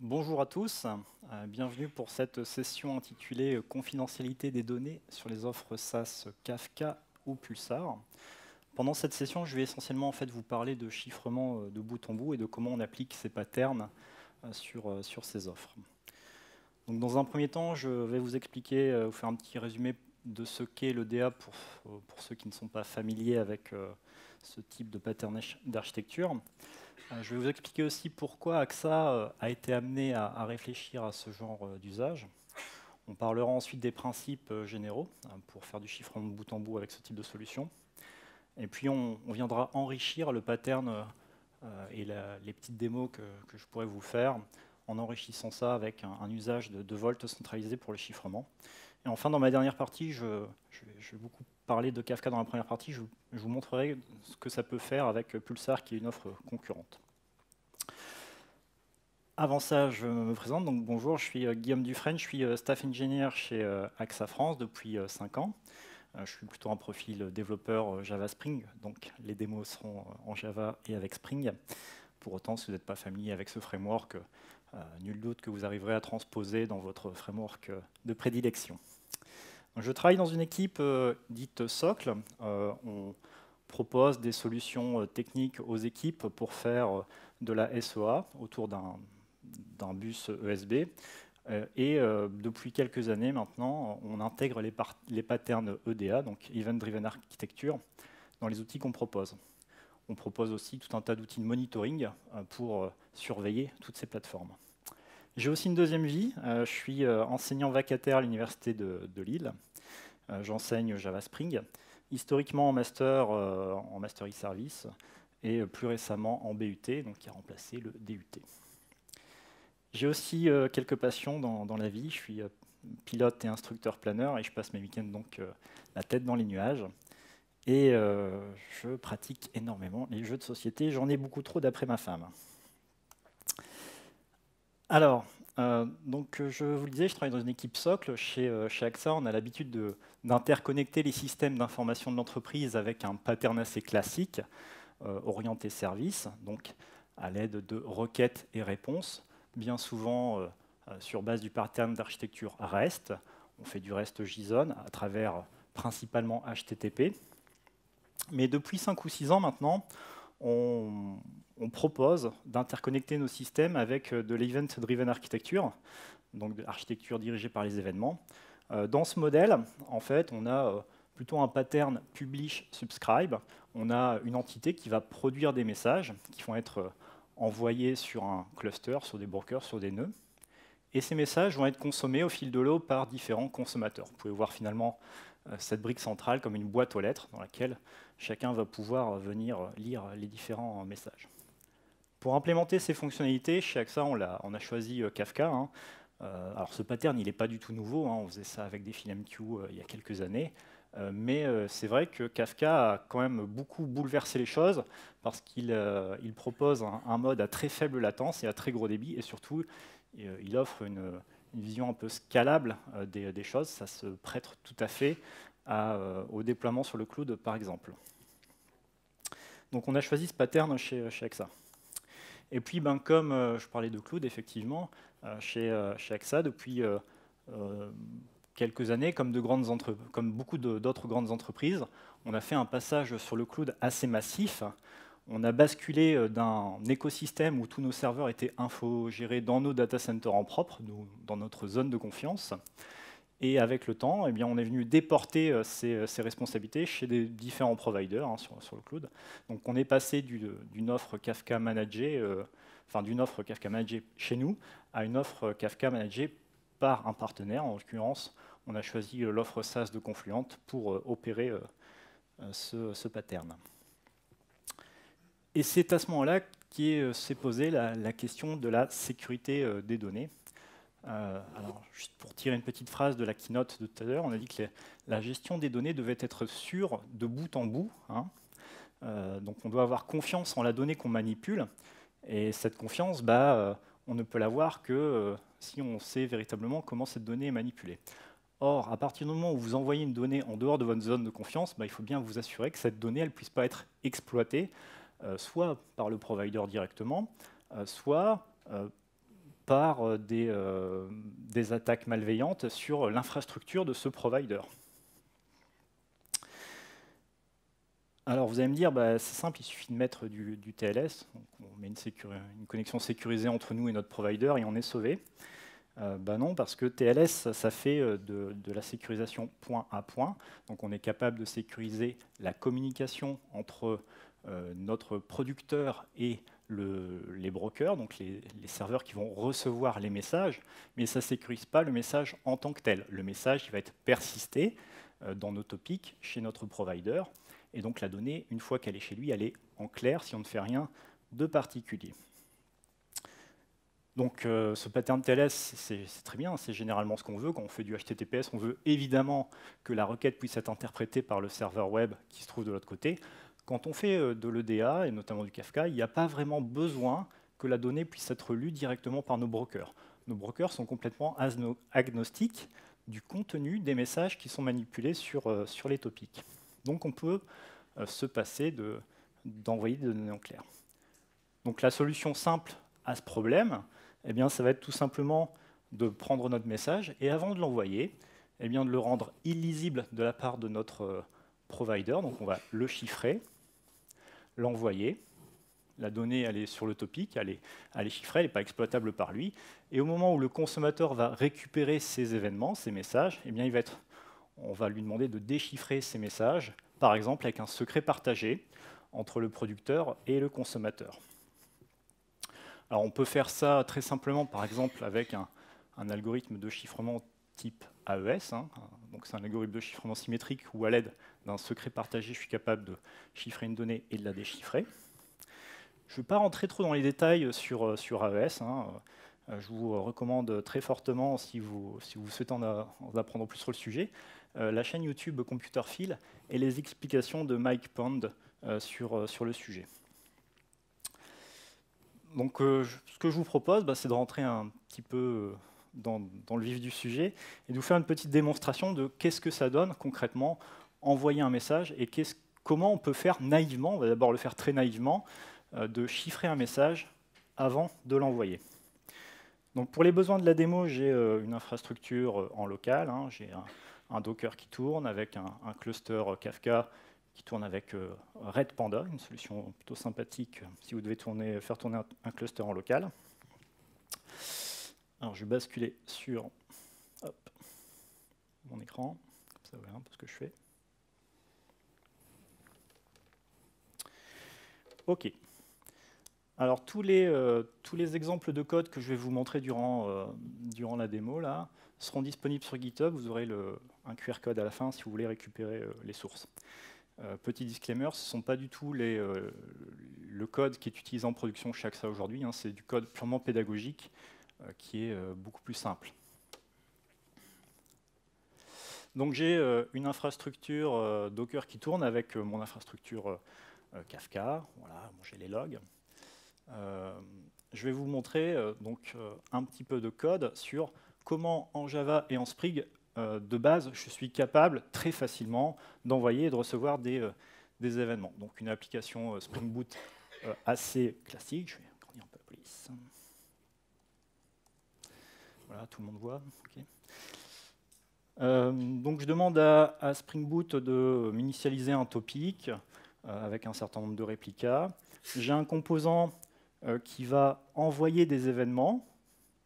Bonjour à tous, bienvenue pour cette session intitulée Confidentialité des données sur les offres SaaS Kafka ou Pulsar. Pendant cette session, je vais essentiellement vous parler de chiffrement de bout en bout et de comment on applique ces patterns sur ces offres. Donc, dans un premier temps, je vais vous expliquer, vous faire un petit résumé de ce qu'est le DA pour ceux qui ne sont pas familiers avec ce type de pattern d'architecture. Je vais vous expliquer aussi pourquoi AXA a été amené à réfléchir à ce genre d'usage. On parlera ensuite des principes généraux pour faire du chiffrement de bout en bout avec ce type de solution. Et puis on viendra enrichir le pattern et les petites démos que je pourrais vous faire en enrichissant ça avec un usage de Volt centralisé pour le chiffrement. Et enfin, dans ma dernière partie, je vais beaucoup parler de Kafka dans la première partie. Je vous montrerai ce que ça peut faire avec Pulsar, qui est une offre concurrente. Avant ça, je me présente. Donc, bonjour, je suis Guillaume Dufresne, je suis staff engineer chez AXA France depuis 5 ans. Je suis plutôt un profil développeur Java Spring, donc les démos seront en Java et avec Spring. Pour autant, si vous n'êtes pas familier avec ce framework, nul doute que vous arriverez à transposer dans votre framework de prédilection. Donc, je travaille dans une équipe dite Socle. On propose des solutions techniques aux équipes pour faire de la SOA autour d'un bus ESB. Et depuis quelques années maintenant, on intègre les patterns EDA, donc Event Driven Architecture, dans les outils qu'on propose. On propose aussi tout un tas d'outils de monitoring pour surveiller toutes ces plateformes. J'ai aussi une deuxième vie. Je suis enseignant vacataire à l'Université de Lille. J'enseigne Java Spring, historiquement en master e-service et plus récemment en BUT, donc qui a remplacé le DUT. J'ai aussi quelques passions dans la vie. Je suis pilote et instructeur planeur et je passe mes week-ends donc la tête dans les nuages. Et je pratique énormément les jeux de société. J'en ai beaucoup trop d'après ma femme. Alors, donc je vous le disais, je travaille dans une équipe socle. Chez AXA, on a l'habitude d'interconnecter les systèmes d'information de l'entreprise avec un pattern assez classique, orienté service, donc à l'aide de requêtes et réponses, bien souvent sur base du pattern d'architecture REST. On fait du REST JSON à travers principalement HTTP. Mais depuis 5 ou 6 ans maintenant, on propose d'interconnecter nos systèmes avec de l'event-driven architecture, donc de l'architecture dirigée par les événements. Dans ce modèle, en fait, on a plutôt un pattern publish-subscribe. On a une entité qui va produire des messages qui vont être envoyés sur un cluster, sur des brokers, sur des nœuds. Et ces messages vont être consommés au fil de l'eau par différents consommateurs. Vous pouvez voir finalement cette brique centrale comme une boîte aux lettres dans laquelle chacun va pouvoir venir lire les différents messages. Pour implémenter ces fonctionnalités, chez AXA, on a choisi Kafka. Alors ce pattern, il n'est pas du tout nouveau. On faisait ça avec des FilmQ il y a quelques années. Mais c'est vrai que Kafka a quand même beaucoup bouleversé les choses parce qu'il propose un mode à très faible latence et à très gros débit. Et surtout, il offre une vision un peu scalable des choses. Ça se prête tout à fait au déploiement sur le cloud, par exemple. Donc on a choisi ce pattern chez AXA. Et puis, comme je parlais de cloud, effectivement, chez AXA, depuis quelques années, comme beaucoup d'autres grandes entreprises, on a fait un passage sur le cloud assez massif. On a basculé d'un écosystème où tous nos serveurs étaient infogérés dans nos data centers en propre, dans notre zone de confiance. Et avec le temps, on est venu déporter ces responsabilités chez des différents providers sur le cloud. Donc on est passé d'une offre Kafka managée, d'une offre Kafka managée chez nous, à une offre Kafka managée par un partenaire. En l'occurrence, on a choisi l'offre SaaS de Confluent pour opérer ce pattern. Et c'est à ce moment-là s'est posée la question de la sécurité des données. Alors, juste pour tirer une petite phrase de la keynote de tout à l'heure, on a dit que la gestion des données devait être sûre de bout en bout. Donc on doit avoir confiance en la donnée qu'on manipule. Et cette confiance, on ne peut l'avoir que si on sait véritablement comment cette donnée est manipulée. Or, à partir du moment où vous envoyez une donnée en dehors de votre zone de confiance, il faut bien vous assurer que cette donnée ne puisse pas être exploitée, soit par le provider directement, soit par des attaques malveillantes sur l'infrastructure de ce provider. Alors vous allez me dire, bah, c'est simple, il suffit de mettre du TLS, donc on met une connexion sécurisée entre nous et notre provider et on est sauvé. Bah non, parce que TLS, ça fait de la sécurisation point à point. Donc on est capable de sécuriser la communication entre notre producteur et les brokers, donc les serveurs qui vont recevoir les messages, mais ça ne sécurise pas le message en tant que tel. Le message il va être persisté dans nos topics chez notre provider, et donc la donnée, une fois qu'elle est chez lui, elle est en clair si on ne fait rien de particulier. Donc ce pattern TLS, c'est très bien, c'est généralement ce qu'on veut. Quand on fait du HTTPS, on veut évidemment que la requête puisse être interprétée par le serveur web qui se trouve de l'autre côté. Quand on fait de l'EDA, et notamment du Kafka, il n'y a pas vraiment besoin que la donnée puisse être lue directement par nos brokers. Nos brokers sont complètement agnostiques du contenu des messages qui sont manipulés sur les topics. Donc on peut se passer d'envoyer des données en clair. Donc la solution simple à ce problème, eh bien, ça va être tout simplement de prendre notre message et avant de l'envoyer, eh bien, de le rendre illisible de la part de notre provider. Donc on va le chiffrer, l'envoyer. La donnée, elle est sur le topic, elle est chiffrée, elle n'est pas exploitable par lui. Et au moment où le consommateur va récupérer ces événements, ces messages, eh bien, on va lui demander de déchiffrer ces messages, par exemple avec un secret partagé entre le producteur et le consommateur. Alors on peut faire ça très simplement, par exemple, avec un algorithme de chiffrement type AES. Donc c'est un algorithme de chiffrement symétrique où, à l'aide d'un secret partagé, je suis capable de chiffrer une donnée et de la déchiffrer. Je ne vais pas rentrer trop dans les détails sur AES. Je vous recommande très fortement, si vous souhaitez en apprendre plus sur le sujet, la chaîne YouTube Computerphile et les explications de Mike Pond sur le sujet. Donc, ce que je vous propose, c'est de rentrer un petit peu dans le vif du sujet et de vous faire une petite démonstration de qu'est-ce que ça donne concrètement, envoyer un message et comment on peut faire naïvement, on va d'abord le faire très naïvement, de chiffrer un message avant de l'envoyer. Donc, pour les besoins de la démo, j'ai une infrastructure en local, j'ai un Docker qui tourne avec un cluster Kafka qui tourne avec Red Panda, une solution plutôt sympathique si vous devez faire tourner un cluster en local. Alors je vais basculer sur mon écran, comme ça vous verrez un peu ce que je fais. OK. Alors tous les exemples de code que je vais vous montrer durant la démo là, seront disponibles sur GitHub. Vous aurez un QR code à la fin si vous voulez récupérer les sources. Petit disclaimer, ce ne sont pas du tout le code qui est utilisé en production chez AXA aujourd'hui, c'est du code purement pédagogique qui est beaucoup plus simple. Donc j'ai une infrastructure Docker qui tourne avec mon infrastructure Kafka, voilà, j'ai les logs. Je vais vous montrer un petit peu de code sur comment en Java et en Spring, de base, je suis capable très facilement d'envoyer et de recevoir des événements. Donc une application Spring Boot assez classique. Je vais agrandir un peu la police. Voilà, tout le monde voit. Okay. Donc je demande à Spring Boot de m'initialiser un topic avec un certain nombre de réplicas. J'ai un composant qui va envoyer des événements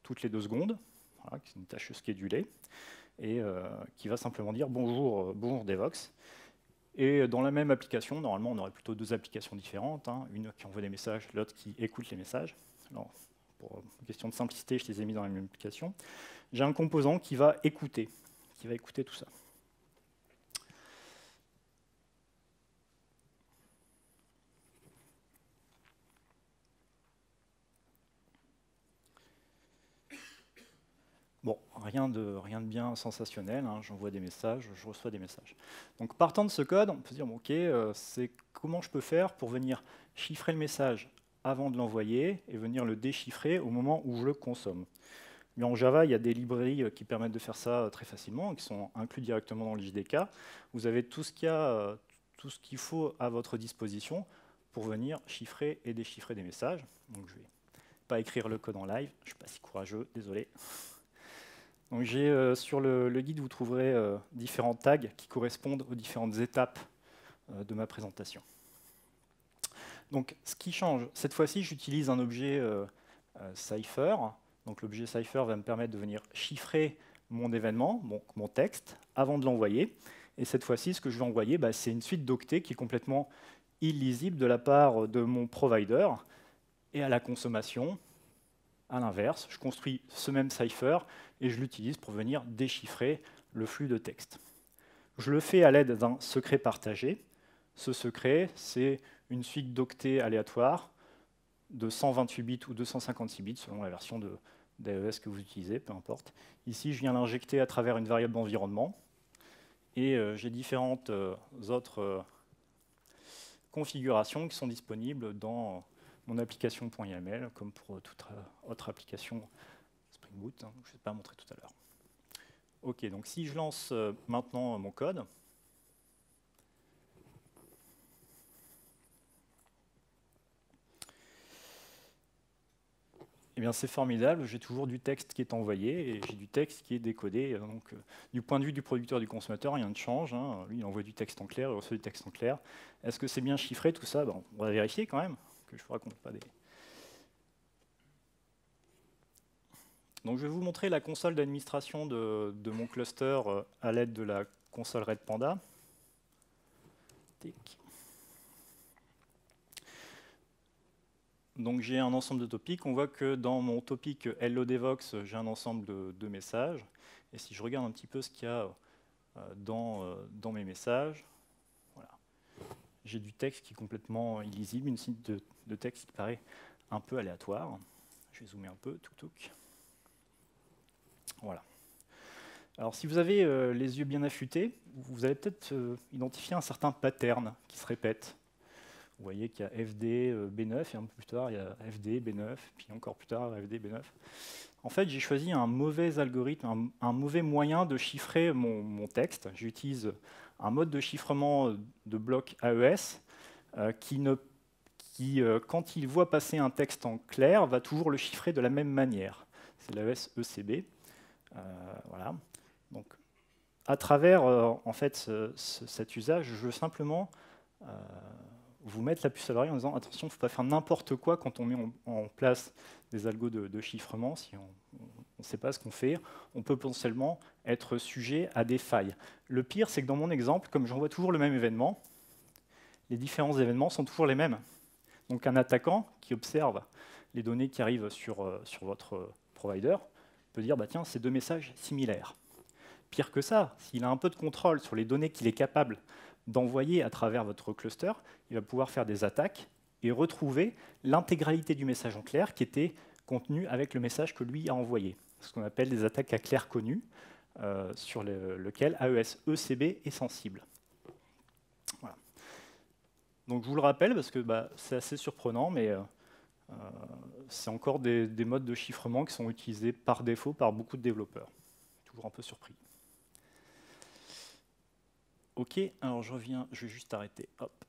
toutes les 2 secondes, voilà, c'est une tâche schedulée, et qui va simplement dire bonjour Devox. Et dans la même application, normalement on aurait plutôt 2 applications différentes, une qui envoie des messages, l'autre qui écoute les messages. Alors, pour une question de simplicité, je les ai mis dans la même application. J'ai un composant qui va écouter tout ça. Bon, rien de bien sensationnel, j'envoie des messages, je reçois des messages. Donc partant de ce code, on peut se dire, OK, c'est comment je peux faire pour venir chiffrer le message avant de l'envoyer et venir le déchiffrer au moment où je le consomme. Mais en Java, il y a des librairies qui permettent de faire ça très facilement, qui sont inclus directement dans le JDK. Vous avez tout ce qu'il faut à votre disposition pour venir chiffrer et déchiffrer des messages. Donc je vais pas écrire le code en live. Je ne suis pas si courageux, désolé. Donc sur le guide, vous trouverez différents tags qui correspondent aux différentes étapes de ma présentation. Donc, ce qui change, cette fois-ci, j'utilise un objet Cypher. Donc, l'objet Cypher va me permettre de venir chiffrer mon événement, mon texte, avant de l'envoyer. Et cette fois-ci, ce que je vais envoyer, c'est une suite d'octets qui est complètement illisible de la part de mon provider. Et à la consommation, à l'inverse, je construis ce même Cypher et je l'utilise pour venir déchiffrer le flux de texte. Je le fais à l'aide d'un secret partagé. Ce secret, c'est une suite d'octets aléatoires de 128 bits ou 256 bits, selon la version d'AES que vous utilisez, peu importe. Ici, je viens l'injecter à travers une variable d'environnement. Et j'ai différentes autres configurations qui sont disponibles dans mon application.yml, comme pour toute autre application Spring Boot, hein, je ne vais pas montrer tout à l'heure. OK, donc si je lance maintenant mon code, eh bien c'est formidable, j'ai toujours du texte qui est envoyé et j'ai du texte qui est décodé. Donc, du point de vue du producteur, du consommateur, rien ne change. Hein. Lui, il envoie du texte en clair, il reçoit du texte en clair. Est-ce que c'est bien chiffré, tout ça? On va vérifier quand même, que je vous raconte pas des... Donc, je vais vous montrer la console d'administration de mon cluster à l'aide de la console Red Panda. Tic. Donc j'ai un ensemble de topics. On voit que dans mon topic Hello Devox, j'ai un ensemble de messages. Et si je regarde un petit peu ce qu'il y a dans mes messages, voilà. J'ai du texte qui est complètement illisible, une suite de texte qui paraît un peu aléatoire. Je vais zoomer un peu, touc. Voilà. Alors si vous avez les yeux bien affûtés, vous allez peut-être identifier un certain pattern qui se répète. Vous voyez qu'il y a FD, B9, et un peu plus tard, il y a FD, B9, puis encore plus tard, FD, B9. En fait, j'ai choisi un mauvais algorithme, un mauvais moyen de chiffrer mon texte. J'utilise un mode de chiffrement de bloc AES qui, quand il voit passer un texte en clair, va toujours le chiffrer de la même manière. C'est l'AES ECB. Voilà. Donc, à travers en fait, cet usage, je veux simplement vous mettre la puce à l'oreille en disant attention, il ne faut pas faire n'importe quoi quand on met en place des algos de chiffrement. Si on ne sait pas ce qu'on fait, on peut potentiellement être sujet à des failles. Le pire, c'est que dans mon exemple, comme j'envoie toujours le même événement, les différents événements sont toujours les mêmes. Donc un attaquant qui observe les données qui arrivent sur votre provider peut dire bah, tiens, c'est deux messages similaires. Pire que ça, s'il a un peu de contrôle sur les données qu'il est capable d'envoyer à travers votre cluster, il va pouvoir faire des attaques et retrouver l'intégralité du message en clair qui était contenu avec le message que lui a envoyé. Ce qu'on appelle des attaques à clair connues, sur lequel AES ECB est sensible. Voilà. Donc je vous le rappelle parce que c'est assez surprenant, mais c'est encore des modes de chiffrement qui sont utilisés par défaut par beaucoup de développeurs. Toujours un peu surpris. OK, alors je reviens, je vais juste arrêter. Hop.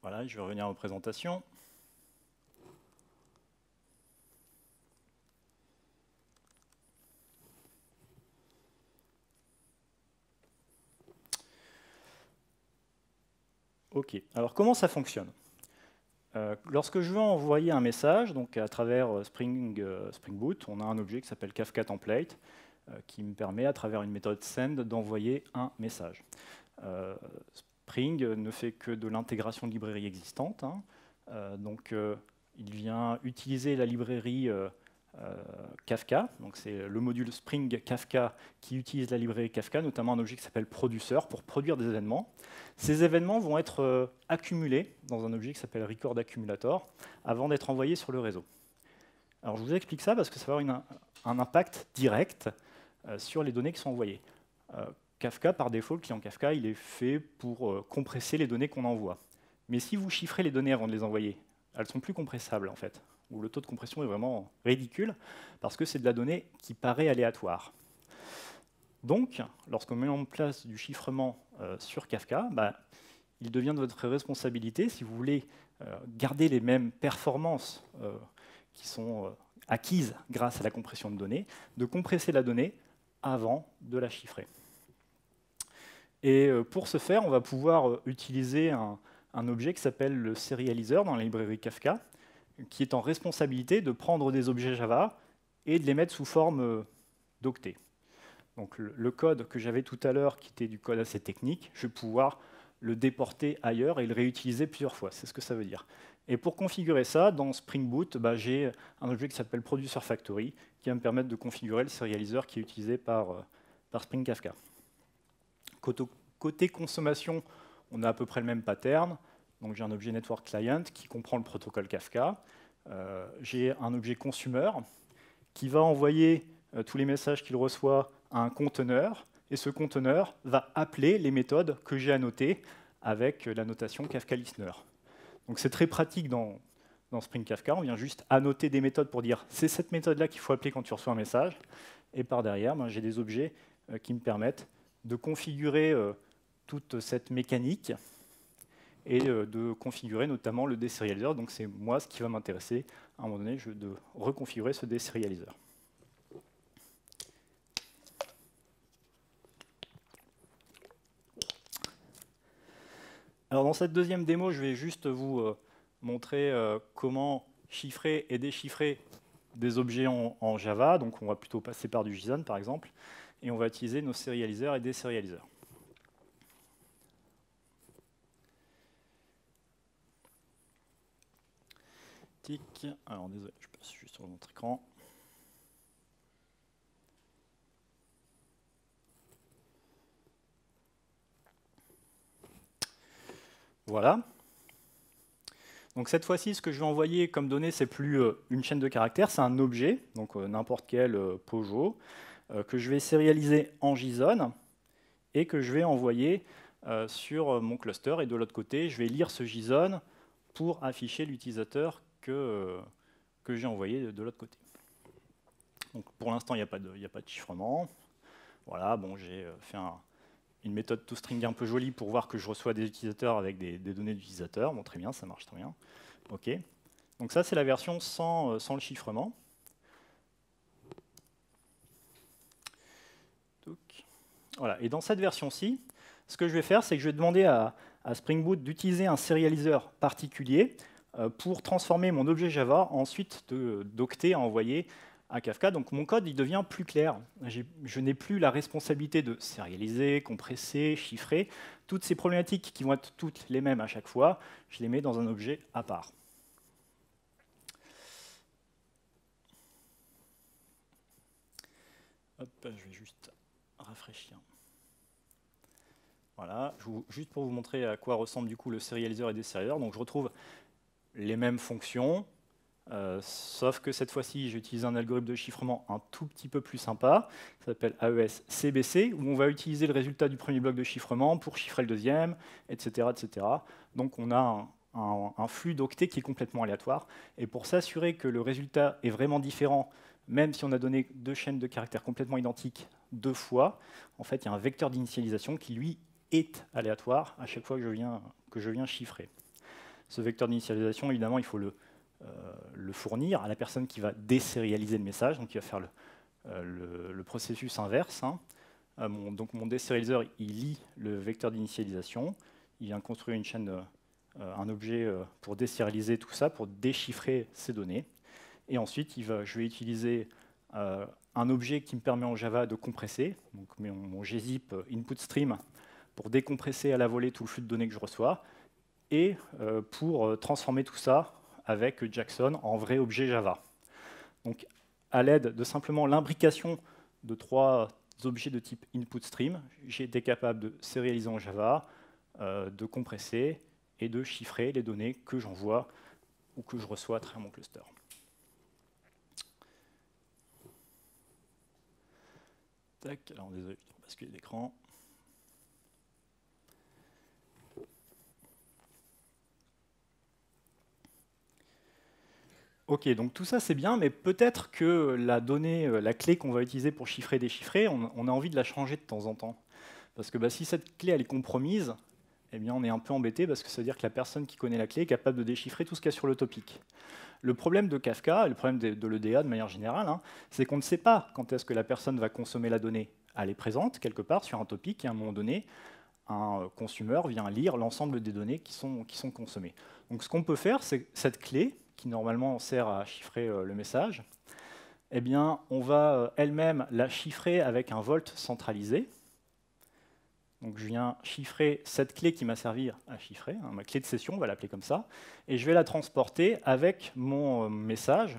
Voilà, je vais revenir aux présentations. OK, alors comment ça fonctionne? Lorsque je veux envoyer un message, donc à travers Spring Boot, on a un objet qui s'appelle Kafka Template, qui me permet, à travers une méthode send, d'envoyer un message. Spring ne fait que de l'intégration de librairies existantes. Hein. Donc, il vient utiliser la librairie Kafka. Donc, c'est le module Spring Kafka qui utilise la librairie Kafka, notamment un objet qui s'appelle Producer, pour produire des événements. Ces événements vont être accumulés dans un objet qui s'appelle Record Accumulator avant d'être envoyés sur le réseau. Alors, je vous explique ça parce que ça va avoir un impact direct sur les données qui sont envoyées. Kafka, par défaut, le client Kafka, il est fait pour compresser les données qu'on envoie. Mais si vous chiffrez les données avant de les envoyer, elles ne sont plus compressables, en fait. Ou le taux de compression est vraiment ridicule, parce que c'est de la donnée qui paraît aléatoire. Donc, lorsqu'on met en place du chiffrement sur Kafka, il devient de votre responsabilité, si vous voulez garder les mêmes performances qui sont acquises grâce à la compression de données, de compresser la donnée avant de la chiffrer. Et pour ce faire, on va pouvoir utiliser un objet qui s'appelle le serializer dans la librairie Kafka, qui est en responsabilité de prendre des objets Java et de les mettre sous forme d'octets. Donc le code que j'avais tout à l'heure, qui était du code assez technique, je vais pouvoir le déporter ailleurs et le réutiliser plusieurs fois. C'est ce que ça veut dire. Et pour configurer ça, dans Spring Boot, j'ai un objet qui s'appelle Producer Factory, qui va me permettre de configurer le serializer qui est utilisé par Spring Kafka. Côté consommation, on a à peu près le même pattern. Donc j'ai un objet Network Client qui comprend le protocole Kafka. J'ai un objet Consumer qui va envoyer tous les messages qu'il reçoit à un conteneur. Et ce conteneur va appeler les méthodes que j'ai annotées avec la notation Kafka Listener. Donc c'est très pratique dans Spring Kafka. On vient juste annoter des méthodes pour dire c'est cette méthode-là qu'il faut appeler quand tu reçois un message. Et par derrière, j'ai des objets qui me permettent de configurer toute cette mécanique et de configurer notamment le deserializer. Donc c'est moi ce qui va m'intéresser à un moment donné, de reconfigurer ce deserializer. Alors dans cette deuxième démo, je vais juste vous montrer comment chiffrer et déchiffrer des objets en Java. Donc on va plutôt passer par du JSON par exemple, et on va utiliser nos serializers et deserializers. Tic. Alors désolé, je passe juste sur notre écran. Voilà. Donc cette fois-ci, ce que je vais envoyer comme donnée, c'est plus une chaîne de caractères, c'est un objet, donc n'importe quel POJO, que je vais sérialiser en JSON et que je vais envoyer sur mon cluster. Et de l'autre côté, je vais lire ce JSON pour afficher l'utilisateur que j'ai envoyé de l'autre côté. Donc pour l'instant, il n'y a pas de chiffrement. Voilà, bon, j'ai fait une méthode toString un peu jolie pour voir que je reçois des utilisateurs avec des données d'utilisateurs. Bon, très bien, ça marche très bien. OK. Donc ça, c'est la version sans le chiffrement. Voilà. Et dans cette version-ci, ce que je vais faire, c'est que je vais demander à Spring Boot d'utiliser un serializer particulier pour transformer mon objet Java ensuite d'octet à envoyer à Kafka. Donc mon code il devient plus clair. Je n'ai plus la responsabilité de sérialiser, compresser, chiffrer. Toutes ces problématiques qui vont être toutes les mêmes à chaque fois, je les mets dans un objet à part. Hop, je vais juste rafraîchir. Voilà, juste pour vous montrer à quoi ressemble du coup le serializer et deserializer. Donc je retrouve les mêmes fonctions, sauf que cette fois-ci, j'utilise un algorithme de chiffrement un tout petit peu plus sympa, ça s'appelle AES-CBC, où on va utiliser le résultat du premier bloc de chiffrement pour chiffrer le deuxième, etc. etc. Donc on a un flux d'octets qui est complètement aléatoire. Et pour s'assurer que le résultat est vraiment différent, même si on a donné deux chaînes de caractères complètement identiques deux fois, en fait, il y a un vecteur d'initialisation qui, lui, est aléatoire à chaque fois que je viens chiffrer. Ce vecteur d'initialisation, évidemment, il faut le fournir à la personne qui va désérialiser le message, donc il va faire le processus inverse. Hein. Donc mon désérializer, il lit le vecteur d'initialisation, il vient construire une chaîne, un objet pour désérialiser tout ça, pour déchiffrer ces données. Et ensuite, je vais utiliser un objet qui me permet en Java de compresser, donc mon gzip input stream, pour décompresser à la volée tout le flux de données que je reçois, et pour transformer tout ça avec Jackson en vrai objet Java. Donc, à l'aide de simplement l'imbrication de trois objets de type input stream, j'ai été capable de sérialiser en Java, de compresser et de chiffrer les données que j'envoie ou que je reçois à travers mon cluster. Tac, alors désolé, je vais basculer l'écran. Ok, donc tout ça c'est bien, mais peut-être que la donnée, la clé qu'on va utiliser pour chiffrer et déchiffrer, on a envie de la changer de temps en temps. Parce que si cette clé elle est compromise, eh bien, on est un peu embêté parce que ça veut dire que la personne qui connaît la clé est capable de déchiffrer tout ce qu'il y a sur le topic. Le problème de Kafka, et le problème de l'EDA de manière générale, hein, c'est qu'on ne sait pas quand est-ce que la personne va consommer la donnée. Elle est présente quelque part sur un topic et à un moment donné, un consumer vient lire l'ensemble des données qui sont consommées. Donc ce qu'on peut faire, c'est cette clé, qui normalement sert à chiffrer le message, eh bien, on va elle-même la chiffrer avec un volt centralisé. Donc je viens chiffrer cette clé qui m'a servi à chiffrer, hein, ma clé de session, on va l'appeler comme ça, et je vais la transporter avec mon message.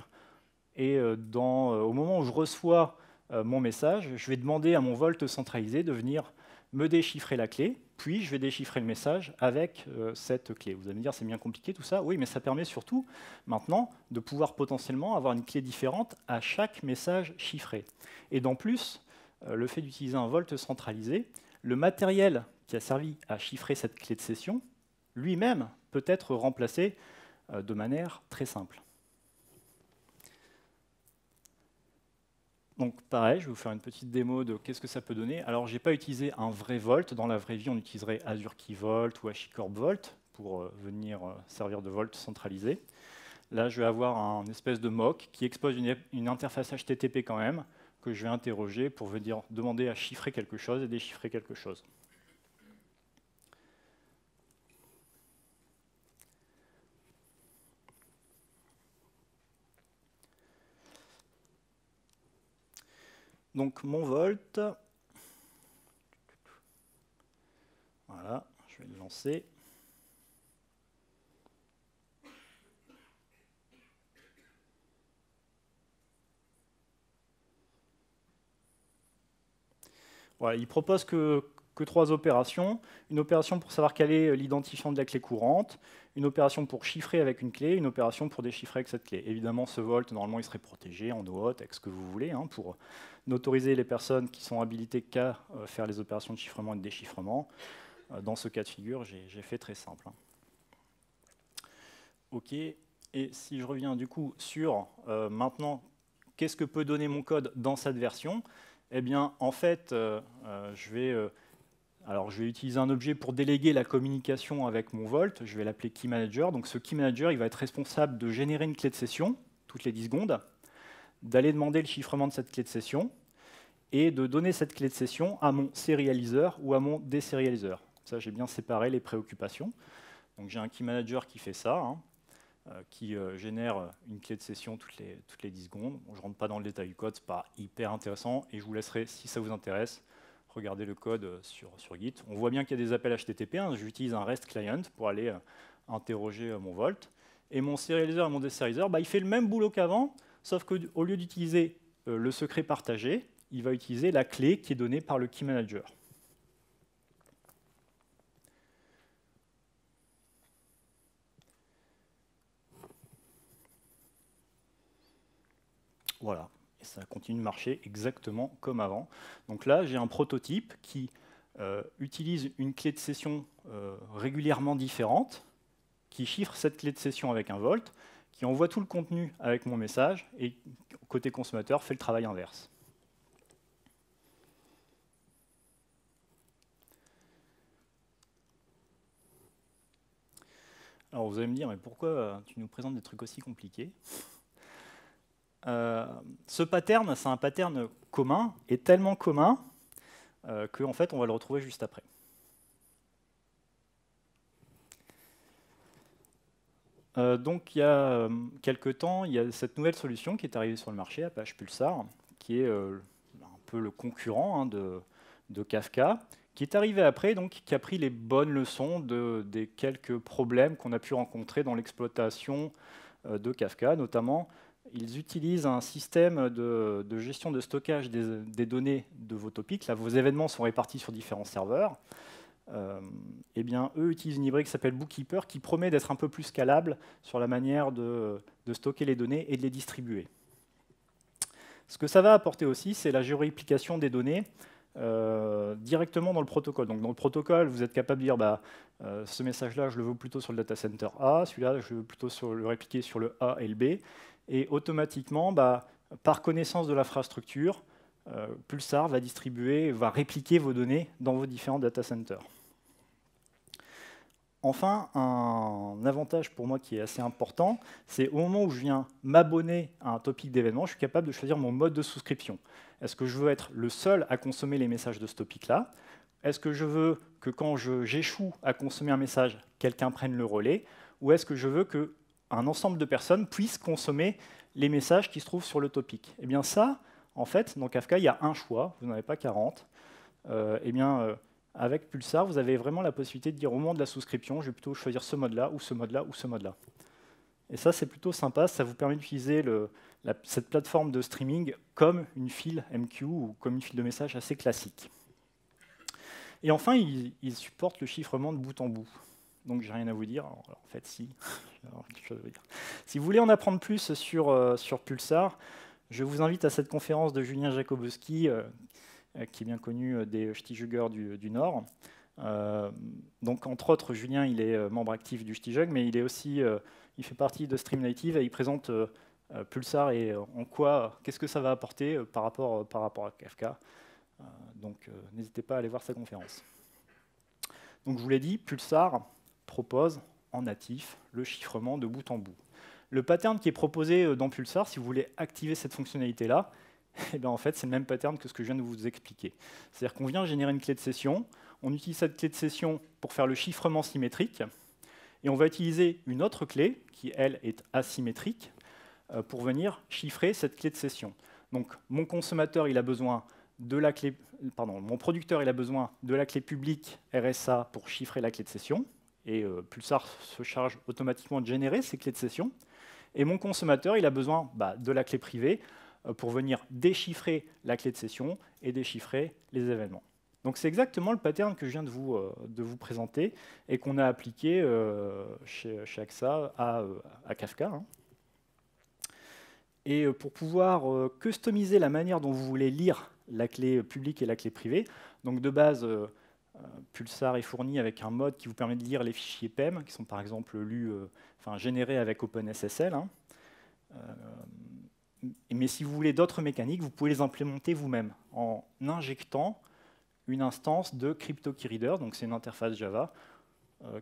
Et au moment où je reçois mon message, je vais demander à mon volt centralisé de venir me déchiffrer la clé, puis je vais déchiffrer le message avec cette clé. Vous allez me dire, c'est bien compliqué tout ça. Oui, mais ça permet surtout maintenant de pouvoir potentiellement avoir une clé différente à chaque message chiffré. Et d'en plus, le fait d'utiliser un volt centralisé, le matériel qui a servi à chiffrer cette clé de session, lui-même peut être remplacé de manière très simple. Donc pareil, je vais vous faire une petite démo de qu'est-ce que ça peut donner. Alors je n'ai pas utilisé un vrai Volt. Dans la vraie vie, on utiliserait Azure Key Vault ou HashiCorp Vault pour venir servir de Vault centralisé. Là, je vais avoir un espèce de mock qui expose une interface HTTP quand même, que je vais interroger pour venir demander à chiffrer quelque chose et déchiffrer quelque chose. Donc mon Volt, voilà, je vais le lancer. Voilà, il propose que 3 opérations. Une opération pour savoir quel est l'identifiant de la clé courante, une opération pour chiffrer avec une clé, une opération pour déchiffrer avec cette clé. Évidemment, ce Volt, normalement, il serait protégé en OAuth, avec ce que vous voulez, hein, pour n'autoriser les personnes qui sont habilitées qu'à faire les opérations de chiffrement et de déchiffrement. Dans ce cas de figure, j'ai fait très simple. Hein. OK. Et si je reviens du coup sur maintenant, qu'est-ce que peut donner mon code dans cette version? Eh bien, en fait, je vais utiliser un objet pour déléguer la communication avec mon Volt. Je vais l'appeler Key Manager. Donc, ce Key Manager, il va être responsable de générer une clé de session toutes les 10 secondes, d'aller demander le chiffrement de cette clé de session et de donner cette clé de session à mon sérialiseur ou à mon désérialiseur. Ça, j'ai bien séparé les préoccupations. Donc, j'ai un Key Manager qui fait ça. Hein, qui génère une clé de session toutes les 10 secondes. Bon, je ne rentre pas dans le détail du code, ce n'est pas hyper intéressant, et je vous laisserai, si ça vous intéresse, regarder le code sur Git. On voit bien qu'il y a des appels HTTP, hein. J'utilise un REST client pour aller interroger mon Volt, et mon sérialiseur et mon désérialiseur, il fait le même boulot qu'avant, sauf qu'au lieu d'utiliser le secret partagé, il va utiliser la clé qui est donnée par le Key Manager. Voilà, et ça continue de marcher exactement comme avant. Donc là, j'ai un prototype qui utilise une clé de session régulièrement différente, qui chiffre cette clé de session avec un Volt, qui envoie tout le contenu avec mon message, et côté consommateur, fait le travail inverse. Alors vous allez me dire, mais pourquoi tu nous présentes des trucs aussi compliqués ? Ce pattern, c'est un pattern commun, et tellement commun qu'en fait, on va le retrouver juste après. Donc, il y a quelques temps, il y a cette nouvelle solution qui est arrivée sur le marché, Apache Pulsar, qui est un peu le concurrent de Kafka, qui est arrivé après, donc, qui a pris les bonnes leçons des quelques problèmes qu'on a pu rencontrer dans l'exploitation de Kafka, notamment. Ils utilisent un système de gestion de stockage des données de vos topics. Là, vos événements sont répartis sur différents serveurs. Eh bien, eux utilisent une librairie qui s'appelle Bookkeeper, qui promet d'être un peu plus scalable sur la manière de stocker les données et de les distribuer. Ce que ça va apporter aussi, c'est la géoréplication des données directement dans le protocole. Donc, dans le protocole, vous êtes capable de dire ce message-là, je le veux plutôt sur le data center A, celui-là, je le veux plutôt le répliquer sur le A et le B. Et automatiquement, par connaissance de l'infrastructure, Pulsar va répliquer vos données dans vos différents data centers. Enfin, un avantage pour moi qui est assez important, c'est au moment où je viens m'abonner à un topic d'événement, je suis capable de choisir mon mode de souscription. Est-ce que je veux être le seul à consommer les messages de ce topic-là? Est-ce que je veux que quand j'échoue à consommer un message, quelqu'un prenne le relais? Ou est-ce que je veux qu'un ensemble de personnes puissent consommer les messages qui se trouvent sur le topic? Eh bien ça, en fait, dans Kafka, il y a un choix, vous n'en avez pas 40. Avec Pulsar, vous avez vraiment la possibilité de dire au moment de la souscription, je vais plutôt choisir ce mode-là, ou ce mode-là, ou ce mode-là. Et ça, c'est plutôt sympa, ça vous permet d'utiliser cette plateforme de streaming comme une file MQ ou comme une file de message assez classique. Et enfin, il supporte le chiffrement de bout en bout. Donc, j'ai rien à vous dire. Alors, en fait, si. Quelque chose à vous dire. Si vous voulez en apprendre plus sur Pulsar, je vous invite à cette conférence de Julien Jakobowski, qui est bien connu des Stijugers du Nord. Donc, entre autres, Julien, il est membre actif du Stijug, mais il fait partie de Stream Native et il présente Pulsar et qu'est-ce que ça va apporter par rapport à Kafka. Donc, n'hésitez pas à aller voir sa conférence. Donc, je vous l'ai dit, Pulsar propose en natif le chiffrement de bout en bout. Le pattern qui est proposé dans Pulsar, si vous voulez activer cette fonctionnalité-là, eh bien, en fait, c'est le même pattern que ce que je viens de vous expliquer. C'est-à-dire qu'on vient générer une clé de session, on utilise cette clé de session pour faire le chiffrement symétrique, et on va utiliser une autre clé, qui, elle, est asymétrique, pour venir chiffrer cette clé de session. Donc, mon consommateur, il a besoin de la clé, mon producteur, il a besoin de la clé publique RSA pour chiffrer la clé de session, et Pulsar se charge automatiquement de générer ces clés de session. Et mon consommateur, il a besoin de la clé privée pour venir déchiffrer la clé de session et déchiffrer les événements. Donc c'est exactement le pattern que je viens de vous présenter et qu'on a appliqué chez AXA à Kafka. Hein. Et pour pouvoir customiser la manière dont vous voulez lire la clé publique et la clé privée, donc de base, Pulsar est fourni avec un mode qui vous permet de lire les fichiers PEM, qui sont par exemple générés avec OpenSSL. Hein. Mais si vous voulez d'autres mécaniques, vous pouvez les implémenter vous-même en injectant une instance de CryptoKeyReader, donc c'est une interface Java,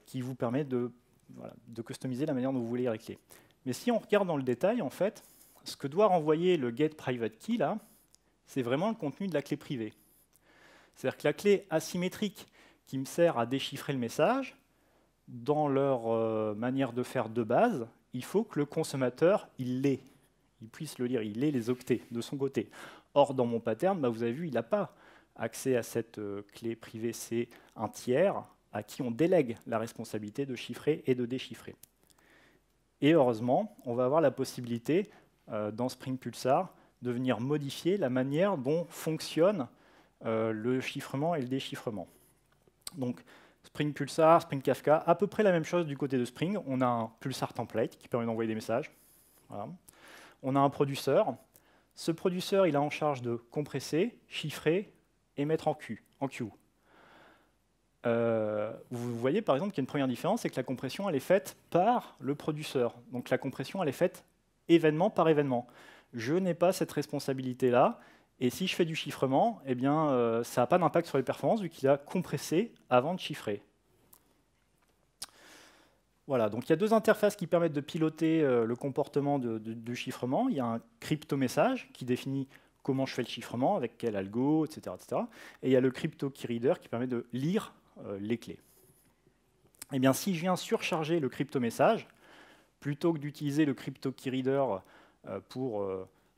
qui vous permet de customiser la manière dont vous voulez lire les clés. Mais si on regarde dans le détail, en fait, ce que doit renvoyer le getPrivateKey, là, c'est vraiment le contenu de la clé privée. C'est-à-dire que la clé asymétrique qui me sert à déchiffrer le message, dans leur manière de faire de base, il faut que le consommateur il puisse le lire, il ait les octets de son côté. Or, dans mon pattern, vous avez vu, il n'a pas accès à cette clé privée, c'est un tiers à qui on délègue la responsabilité de chiffrer et de déchiffrer. Et heureusement, on va avoir la possibilité, dans Spring Pulsar, de venir modifier la manière dont fonctionne le chiffrement et le déchiffrement. Donc, Spring Pulsar, Spring Kafka, à peu près la même chose du côté de Spring. On a un Pulsar template qui permet d'envoyer des messages. Voilà. On a un produceur. Ce produceur, il a en charge de compresser, chiffrer et mettre en queue. Vous voyez par exemple qu'il y a une première différence, c'est que la compression elle est faite par le produceur. Donc la compression elle est faite événement par événement. Je n'ai pas cette responsabilité-là. Et si je fais du chiffrement, eh bien, ça n'a pas d'impact sur les performances vu qu'il a compressé avant de chiffrer. Voilà, donc il y a deux interfaces qui permettent de piloter le comportement du chiffrement. Il y a un crypto-message qui définit comment je fais le chiffrement, avec quel algo, etc., etc. Et il y a le crypto-keyreader qui permet de lire les clés. Eh bien, si je viens surcharger le crypto-message, plutôt que d'utiliser le crypto-keyreader pour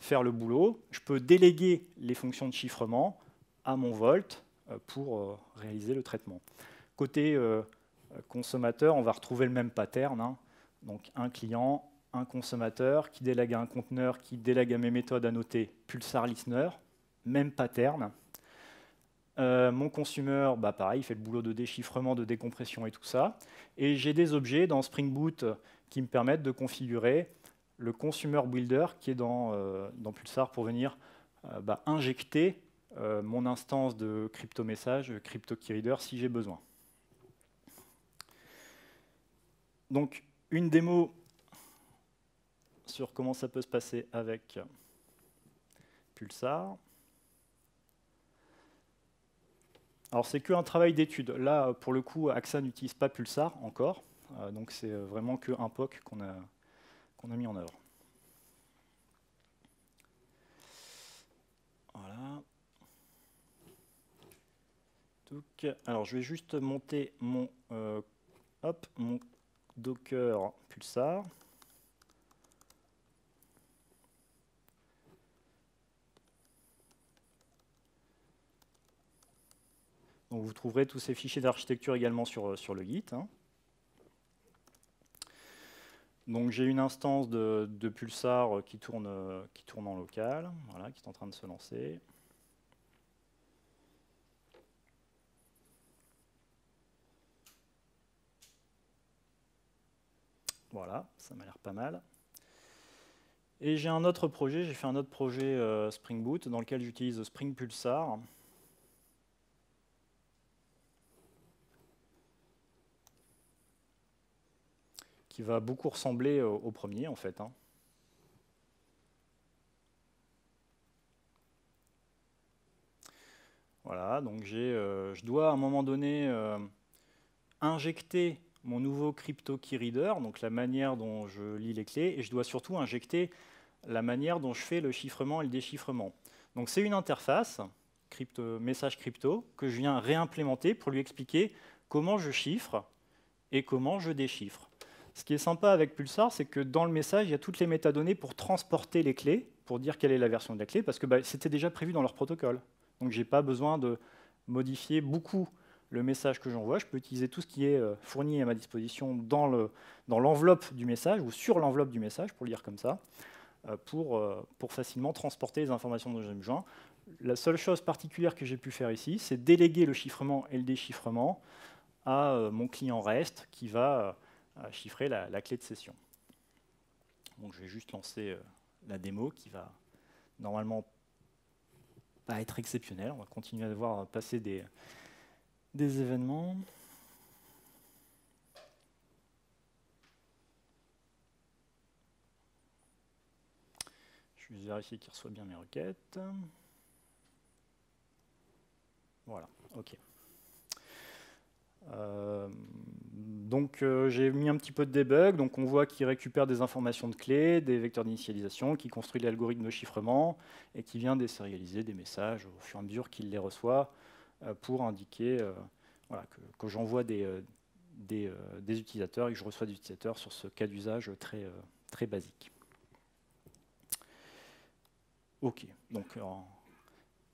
faire le boulot, je peux déléguer les fonctions de chiffrement à mon Volt pour réaliser le traitement. Côté consommateur, on va retrouver le même pattern. Hein. Donc un client, un consommateur qui délègue à un conteneur, qui délègue à mes méthodes annotées Pulsar Listener, même pattern. Mon consumer, pareil, il fait le boulot de déchiffrement, de décompression et tout ça. Et j'ai des objets dans Spring Boot qui me permettent de configurer le Consumer Builder qui est dans Pulsar pour venir injecter mon instance de crypto-message, crypto-keyreader si j'ai besoin. Donc, une démo sur comment ça peut se passer avec Pulsar. Alors c'est qu'un travail d'étude. Là, pour le coup, AXA n'utilise pas Pulsar encore, donc c'est vraiment qu'un POC qu'on a mis en œuvre. Voilà. Donc, alors je vais juste monter mon Docker Pulsar. Donc vous trouverez tous ces fichiers d'architecture également sur le Git. Hein. Donc j'ai une instance de Pulsar qui tourne en local, voilà, qui est en train de se lancer. Voilà, ça m'a l'air pas mal. Et j'ai un autre projet, j'ai fait un autre projet Spring Boot dans lequel j'utilise Spring Pulsar. Qui va beaucoup ressembler au premier en fait. Hein. Voilà, donc je dois à un moment donné injecter mon nouveau crypto key reader, donc la manière dont je lis les clés, et je dois surtout injecter la manière dont je fais le chiffrement et le déchiffrement. Donc c'est une interface, message crypto, que je viens réimplémenter pour lui expliquer comment je chiffre et comment je déchiffre. Ce qui est sympa avec Pulsar, c'est que dans le message, il y a toutes les métadonnées pour transporter les clés, pour dire quelle est la version de la clé, parce que c'était déjà prévu dans leur protocole. Donc je n'ai pas besoin de modifier beaucoup le message que j'envoie. Je peux utiliser tout ce qui est fourni à ma disposition dans l'enveloppe du message, ou sur l'enveloppe du message, pour le dire comme ça, pour facilement transporter les informations dont j'ai besoin. La seule chose particulière que j'ai pu faire ici, c'est déléguer le chiffrement et le déchiffrement à mon client REST qui va chiffrer la clé de session. Donc je vais juste lancer la démo qui va normalement pas être exceptionnelle. On va continuer à devoir passer des événements. Je vais vérifier qu'il reçoit bien mes requêtes. Voilà, OK. Donc j'ai mis un petit peu de debug, donc on voit qu'il récupère des informations de clés, des vecteurs d'initialisation, qui construit l'algorithme de chiffrement et qui vient désérialiser des messages au fur et à mesure qu'il les reçoit pour indiquer voilà, que j'envoie des utilisateurs et que je reçois des utilisateurs sur ce cas d'usage très basique. OK, donc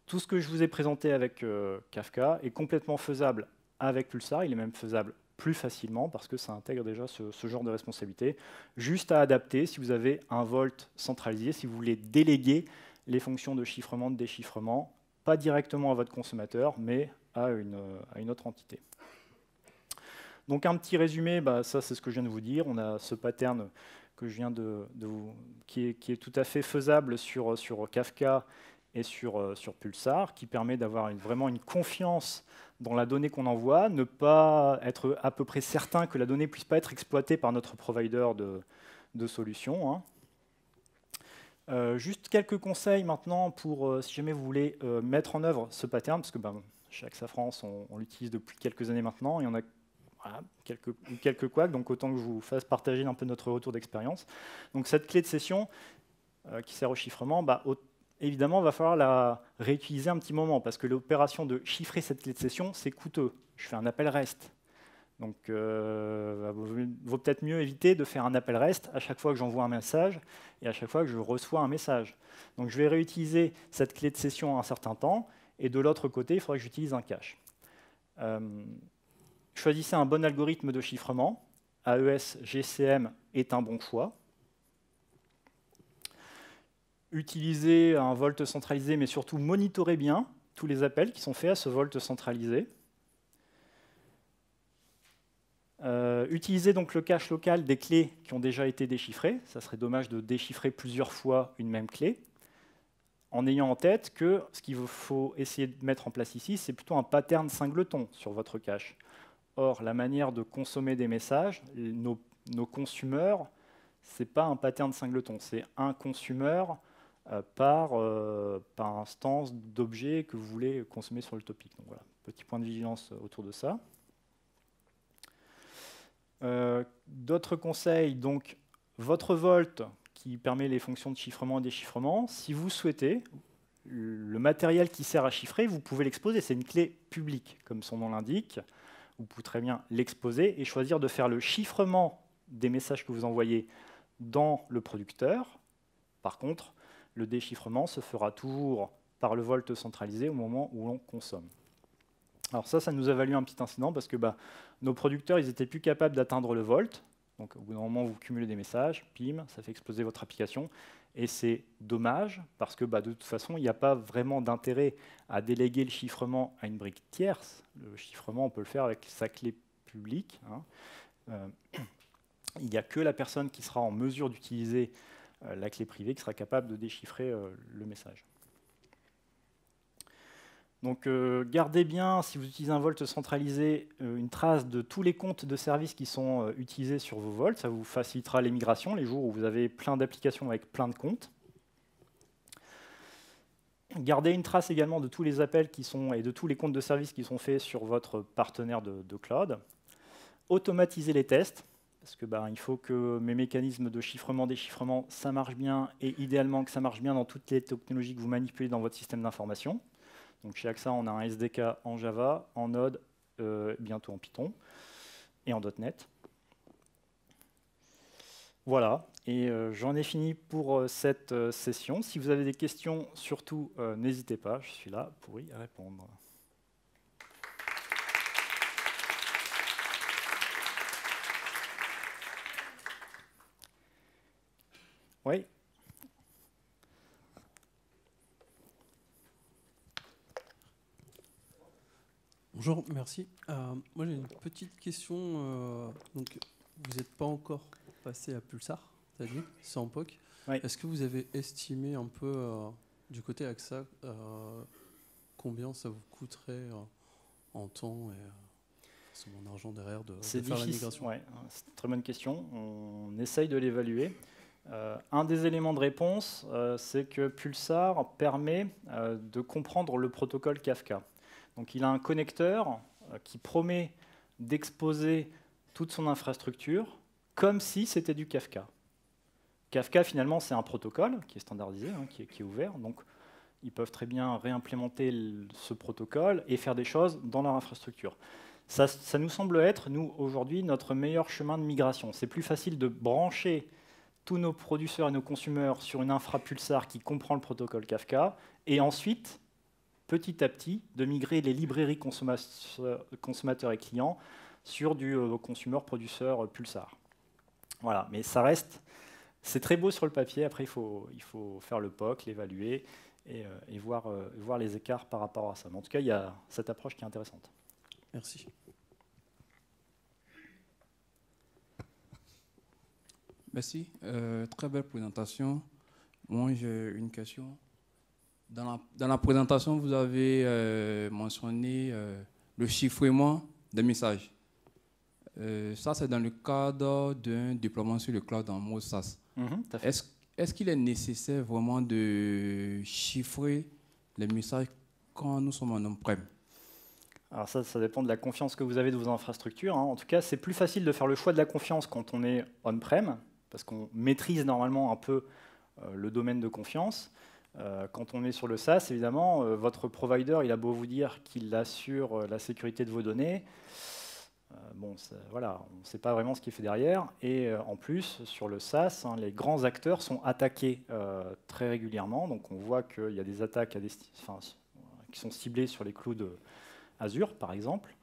tout ce que je vous ai présenté avec Kafka est complètement faisable avec Pulsar, il est même faisable plus facilement parce que ça intègre déjà ce genre de responsabilité. Juste à adapter si vous avez un Vault centralisé, si vous voulez déléguer les fonctions de chiffrement, de déchiffrement, pas directement à votre consommateur, mais à une autre entité. Donc un petit résumé, ça c'est ce que je viens de vous dire. On a ce pattern que je viens qui est tout à fait faisable sur Kafka et sur Pulsar, qui permet d'avoir vraiment une confiance dans la donnée qu'on envoie, ne pas être à peu près certain que la donnée ne puisse pas être exploitée par notre provider de solutions. Hein. Juste quelques conseils maintenant pour si jamais vous voulez mettre en œuvre ce pattern, parce que chez AXA France, on l'utilise depuis quelques années maintenant, et on a voilà, quelques couacs, donc autant que je vous fasse partager un peu notre retour d'expérience. Donc cette clé de session qui sert au chiffrement, évidemment, il va falloir la réutiliser un petit moment parce que l'opération de chiffrer cette clé de session, c'est coûteux. Je fais un appel REST. Donc, il vaut peut-être mieux éviter de faire un appel REST à chaque fois que j'envoie un message et à chaque fois que je reçois un message. Donc, je vais réutiliser cette clé de session un certain temps et de l'autre côté, il faudrait que j'utilise un cache. Choisissez un bon algorithme de chiffrement. AES GCM est un bon choix. Utilisez un Vault centralisé, mais surtout monitorez bien tous les appels qui sont faits à ce Vault centralisé. Utilisez donc le cache local des clés qui ont déjà été déchiffrées. Ça serait dommage de déchiffrer plusieurs fois une même clé, en ayant en tête que ce qu'il faut essayer de mettre en place ici, c'est plutôt un pattern singleton sur votre cache. Or, la manière de consommer des messages, nos consumeurs, ce n'est pas un pattern singleton, c'est un consumeur par instance d'objet que vous voulez consommer sur le topic. Donc voilà, Petit point de vigilance autour de ça. D'autres conseils, donc votre Vault qui permet les fonctions de chiffrement et déchiffrement. Si vous souhaitez, le matériel qui sert à chiffrer, vous pouvez l'exposer. C'est une clé publique, comme son nom l'indique. Vous pouvez très bien l'exposer et choisir de faire le chiffrement des messages que vous envoyez dans le producteur. Par contre, le déchiffrement se fera toujours par le Vault centralisé au moment où l'on consomme. Alors ça nous a valu un petit incident parce que nos producteurs ils étaient plus capables d'atteindre le Vault. Donc au bout d'un moment, vous cumulez des messages, pim, ça fait exploser votre application. Et c'est dommage parce que de toute façon, il n'y a pas vraiment d'intérêt à déléguer le chiffrement à une brique tierce. Le chiffrement, on peut le faire avec sa clé publique. Il n'y a que la personne qui sera en mesure d'utiliser la clé privée qui sera capable de déchiffrer le message. Donc gardez bien, si vous utilisez un Vault centralisé, une trace de tous les comptes de services qui sont utilisés sur vos Vaults. Ça vous facilitera les migrations, les jours où vous avez plein d'applications avec plein de comptes. Gardez une trace également de tous les appels et de tous les comptes de services qui sont faits sur votre partenaire de cloud. Automatisez les tests, parce que il faut que mes mécanismes de chiffrement, déchiffrement, ça marche bien, et idéalement que ça marche bien dans toutes les technologies que vous manipulez dans votre système d'information. Donc chez AXA, on a un SDK en Java, en Node, bientôt en Python, et en .NET. Voilà, et j'en ai fini pour cette session. Si vous avez des questions, surtout, n'hésitez pas, je suis là pour y répondre. Oui. Bonjour, merci. Moi, j'ai une petite question. Donc, vous n'êtes pas encore passé à Pulsar, tu as dit, c'est en POC. Oui. Est-ce que vous avez estimé un peu du côté AXA combien ça vous coûterait en temps et en argent derrière de faire la migration? Ouais, c'est une très bonne question. On essaye de l'évaluer. Un des éléments de réponse, c'est que Pulsar permet de comprendre le protocole Kafka. Donc il a un connecteur qui promet d'exposer toute son infrastructure comme si c'était du Kafka. Kafka, finalement, c'est un protocole qui est standardisé, qui est ouvert. Donc ils peuvent très bien réimplémenter ce protocole et faire des choses dans leur infrastructure. Ça nous semble être, nous, aujourd'hui, notre meilleur chemin de migration. C'est plus facile de brancher tous nos producteurs et nos consommateurs sur une infra Pulsar qui comprend le protocole Kafka, et ensuite, petit à petit, de migrer les librairies consommateurs et clients sur du consumer-produceur Pulsar. Voilà, mais ça reste, c'est très beau sur le papier, après il faut faire le POC, l'évaluer et voir les écarts par rapport à ça. Mais en tout cas, il y a cette approche qui est intéressante. Merci. Merci. Très belle présentation. Moi, j'ai une question. Dans la présentation, vous avez mentionné le chiffrement des messages. Ça, c'est dans le cadre d'un déploiement sur le cloud en mode SaaS. Est-ce qu'il est nécessaire vraiment de chiffrer les messages quand nous sommes en on-prem? Alors ça dépend de la confiance que vous avez de vos infrastructures. En tout cas, c'est plus facile de faire le choix de la confiance quand on est on-prem, parce qu'on maîtrise normalement un peu le domaine de confiance. Quand on est sur le SaaS, évidemment, votre provider, il a beau vous dire qu'il assure la sécurité de vos données. Voilà, on ne sait pas vraiment ce qu'il fait derrière. Et en plus, sur le SaaS, les grands acteurs sont attaqués très régulièrement. Donc on voit qu'il y a des attaques qui sont ciblées sur les clouds Azure, par exemple.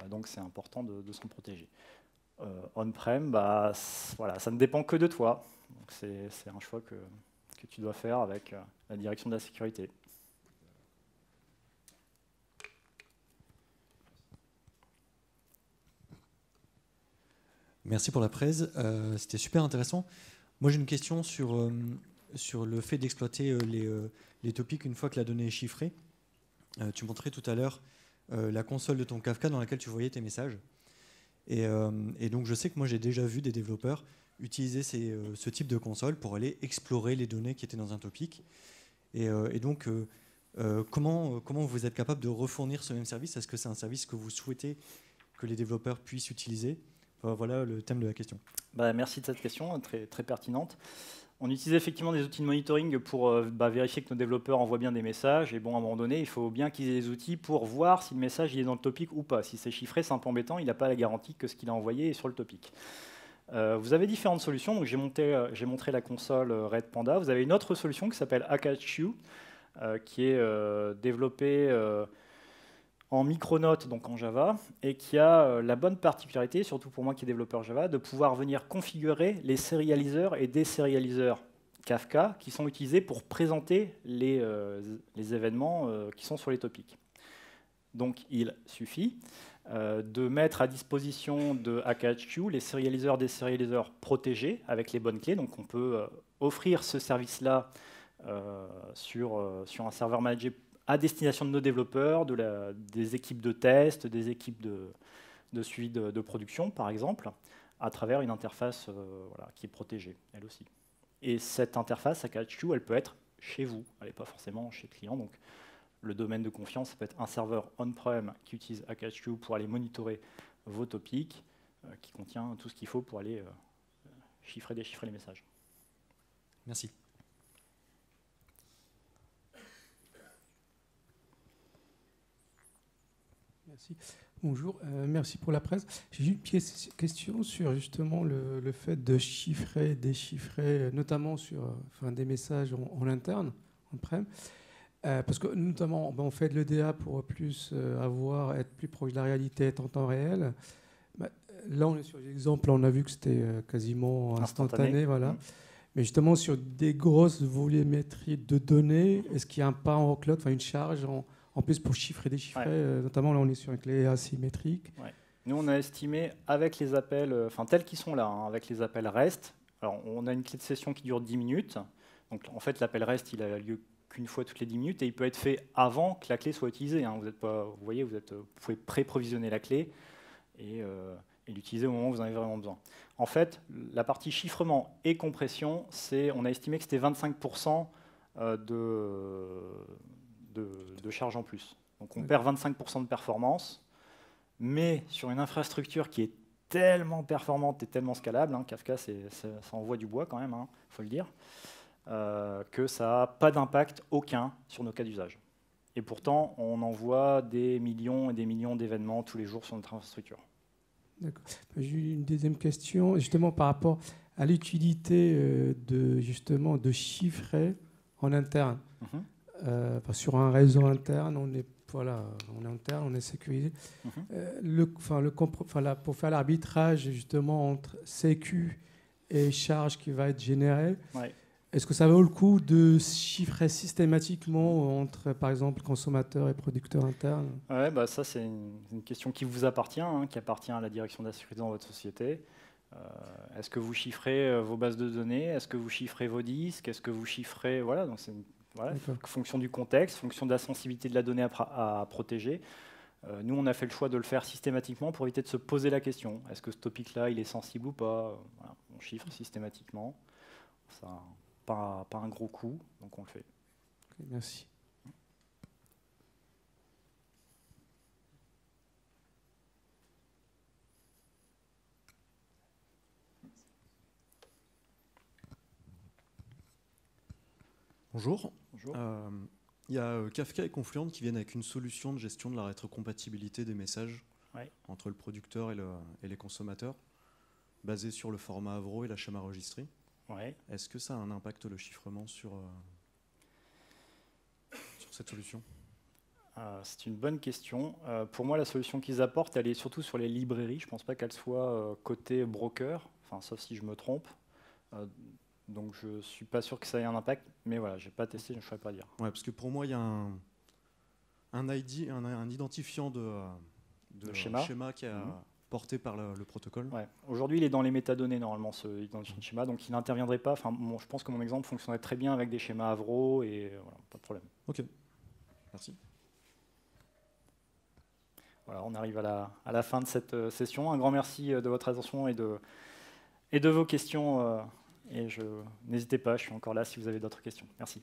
Donc c'est important de s'en protéger. On-prem, voilà, ça ne dépend que de toi. C'est un choix que tu dois faire avec la direction de la sécurité. Merci pour la presse, c'était super intéressant. Moi j'ai une question sur le fait d'exploiter les topics une fois que la donnée est chiffrée. Tu montrais tout à l'heure la console de ton Kafka dans laquelle tu voyais tes messages. Et donc je sais que moi j'ai déjà vu des développeurs utiliser ce type de console pour aller explorer les données qui étaient dans un topic. Et donc comment vous êtes capable de refournir ce même service? Est-ce que c'est un service que vous souhaitez que les développeurs puissent utiliser? Voilà le thème de la question. Merci de cette question, très, très pertinente. On utilise effectivement des outils de monitoring pour vérifier que nos développeurs envoient bien des messages. Et bon, à un moment donné, il faut bien qu'ils aient des outils pour voir si le message il est dans le topic ou pas. Si c'est chiffré, c'est un peu embêtant, il n'a pas la garantie que ce qu'il a envoyé est sur le topic. Vous avez différentes solutions. Donc j'ai montré la console Red Panda. Vous avez une autre solution qui s'appelle Akachu, qui est développée en micronotes, donc en Java, et qui a la bonne particularité, surtout pour moi qui est développeur Java, de pouvoir venir configurer les sérialiseurs et désérialiseurs Kafka qui sont utilisés pour présenter les événements qui sont sur les topics. Donc il suffit de mettre à disposition de Akachu les sérialiseurs, désérialiseurs protégés avec les bonnes clés. Donc on peut offrir ce service-là sur un serveur managé à destination de nos développeurs, des équipes de test, des équipes de suivi de production, par exemple, à travers une interface qui est protégée, elle aussi. Et cette interface, Akachu, elle peut être chez vous, elle n'est pas forcément chez le client. Donc, le domaine de confiance, ça peut être un serveur on-prem qui utilise Akachu pour aller monitorer vos topics, qui contient tout ce qu'il faut pour aller chiffrer, déchiffrer les messages. Merci. Merci. Bonjour, merci pour la presse. J'ai une petite question sur justement le fait de chiffrer, déchiffrer, notamment sur des messages en interne, en-prem. Parce que notamment, on fait de l'EDA pour plus être plus proche de la réalité, être en temps réel. Là, on est sur l'exemple, on a vu que c'était quasiment instantané. Voilà. Mais justement, sur des grosses volumétries de données, est-ce qu'il y a un pas en workload, une charge en plus pour chiffrer et déchiffrer, notamment là on est sur une clé asymétrique. Ouais. Nous on a estimé avec les appels, tels qu'ils sont là, avec les appels REST, alors on a une clé de session qui dure 10 minutes, donc en fait l'appel REST il a lieu qu'une fois toutes les 10 minutes et il peut être fait avant que la clé soit utilisée. Vous voyez, vous pouvez pré-provisionner la clé et l'utiliser au moment où vous en avez vraiment besoin. En fait, la partie chiffrement et compression, on a estimé que c'était 25% de charge en plus. Donc on perd 25% de performance, mais sur une infrastructure qui est tellement performante et tellement scalable, Kafka ça envoie du bois quand même, faut le dire, que ça n'a pas d'impact aucun sur nos cas d'usage. Et pourtant, on envoie des millions et des millions d'événements tous les jours sur notre infrastructure. D'accord. J'ai une deuxième question, justement par rapport à l'utilité de chiffrer en interne. Sur un réseau interne, on est interne, on est sécurisé. Pour faire l'arbitrage justement entre sécu et charge qui va être générée, est-ce que ça vaut le coup de chiffrer systématiquement entre, par exemple, consommateurs et producteurs internes? Ça c'est une question qui vous appartient, qui appartient à la direction de la sécurité dans votre société. Est-ce que vous chiffrez vos bases de données? Est-ce que vous chiffrez vos disques? Est-ce que vous chiffrez... donc c'est fonction du contexte, fonction de la sensibilité de la donnée à protéger. Nous, on a fait le choix de le faire systématiquement pour éviter de se poser la question. Est-ce que ce topic-là, il est sensible ou pas? On chiffre systématiquement. Ça n'a pas un gros coût, donc on le fait. Okay, merci. Bonjour. Il y a Kafka et Confluent qui viennent avec une solution de gestion de la rétrocompatibilité des messages entre le producteur et les consommateurs, basée sur le format Avro et la schéma registry. Est-ce que ça a un impact, le chiffrement, sur cette solution? C'est une bonne question. Pour moi, la solution qu'ils apportent, elle est surtout sur les librairies. Je ne pense pas qu'elle soit côté broker, sauf si je me trompe. Donc je ne suis pas sûr que ça ait un impact, mais voilà, je n'ai pas testé, je ne saurais pas dire. Parce que pour moi, il y a un ID, un identifiant de schéma qui est porté par le protocole. Aujourd'hui, il est dans les métadonnées, normalement, ce identifiant de schéma, donc il n'interviendrait pas. Je pense que mon exemple fonctionnerait très bien avec des schémas Avro, et voilà, pas de problème. Ok, merci. Voilà, on arrive à la fin de cette session. Un grand merci de votre attention et de vos questions. Et n'hésitez pas, je suis encore là si vous avez d'autres questions. Merci.